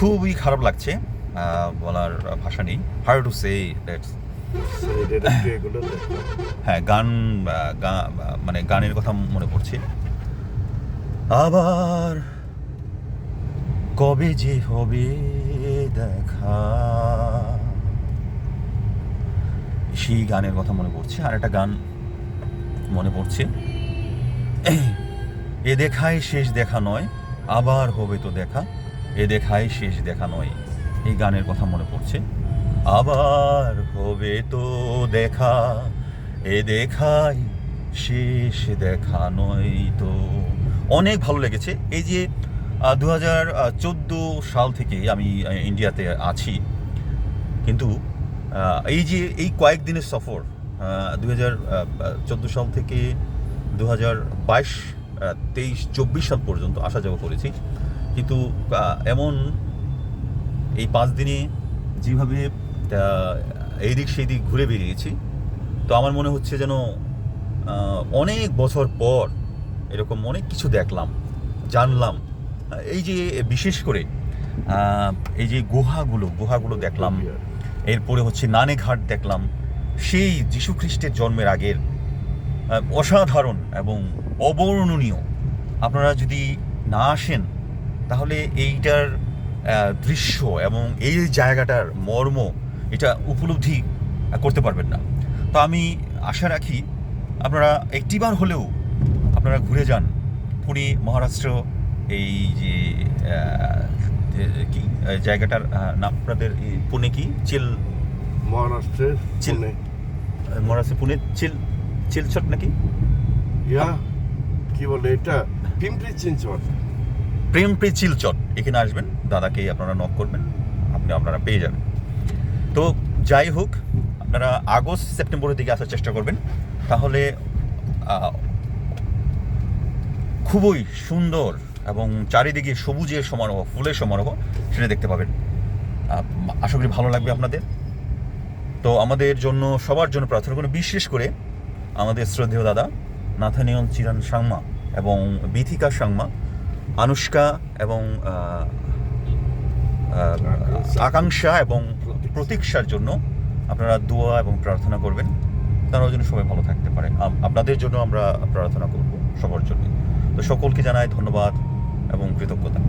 খুবই খারাপ লাগছে, বলার ভাষা নেই। Hard to say that's. হ্যাঁ, মানে গানের কথা মনে পড়ছে। আবার কবে যে হবে দেখা, সেই গানের কথা মনে পড়ছে। আর একটা গান মনে পড়ছে, এ দেখাই শেষ দেখা নয়, আবার হবে তো দেখা, এ দেখাই শেষ দেখা নয়। এই গানের কথা মনে পড়ছে। আবার হবে তো দেখা, এ দেখাই শেষ দেখা নয় তো। অনেক ভালো লেগেছে। এই যে 2014 সাল থেকে আমি ইন্ডিয়াতে আছি, কিন্তু এই যে এই কয়েকদিনের সফর, 2014 সাল থেকে 2022, 23, 24 সাল পর্যন্ত আসা যাওয়া করেছি। কিন্তু এমন এই 5 দিনে যেভাবে এই দিক সেই দিক ঘুরে বেরিয়েছি, তো আমার মনে হচ্ছে যেন অনেক বছর পর এরকম অনেক কিছু দেখলাম, জানলাম। এই যে বিশেষ করে এই যে গুহাগুলো দেখলাম, এরপরে হচ্ছে নানেঘাট দেখলাম, সেই যীশু খ্রিস্টের জন্মের আগের অসাধারণ এবং অবর্ণনীয়। আপনারা যদি না আসেন তাহলে এইটার দৃশ্য এবং এই জায়গাটার মর্ম এটা উপলব্ধি করতে পারবেন না। তো আমি আশা রাখি আপনারা একটিবার হলেও আপনারা ঘুরে যান পুনে, মহারাষ্ট্র। এই যে কি জায়গাটার নাম আপনাদের, পুনে কি মহারাষ্ট্রের পুনে চিলচট নাকি, কি বলে এটা, পিম্পরি চিনচট, প্রেমপ্রে চিলচট। এখানে আসবেন, দাদাকে আপনারা নক করবেন, আপনারা পেয়ে যাবেন। তো যাই হোক, আপনারা আগস্ট সেপ্টেম্বরের দিকে আসার চেষ্টা করবেন, তাহলে খুবই সুন্দর এবং চারিদিকে সবুজের সমারোহ, ফুলের সমারোহ সেটা দেখতে পাবেন। আশা করি ভালো লাগবে আপনাদের। তো আমাদের জন্য, সবার জন্য প্রার্থনা করুন, বিশেষ করে আমাদের শ্রদ্ধেয় দাদা নাথানিয়াল চিরান সাংমা এবং বিথিকা সাংমা, আনুষ্কা এবং আকাঙ্ক্ষা এবং প্রতীক্ষার জন্য আপনারা দোয়া এবং প্রার্থনা করবেন, তারাও যেন সবাই ভালো থাকতে পারে। আপনাদের জন্য আমরা প্রার্থনা করব, সবার জন্য। তো সকলকে জানাই ধন্যবাদ এবং কৃতজ্ঞতা।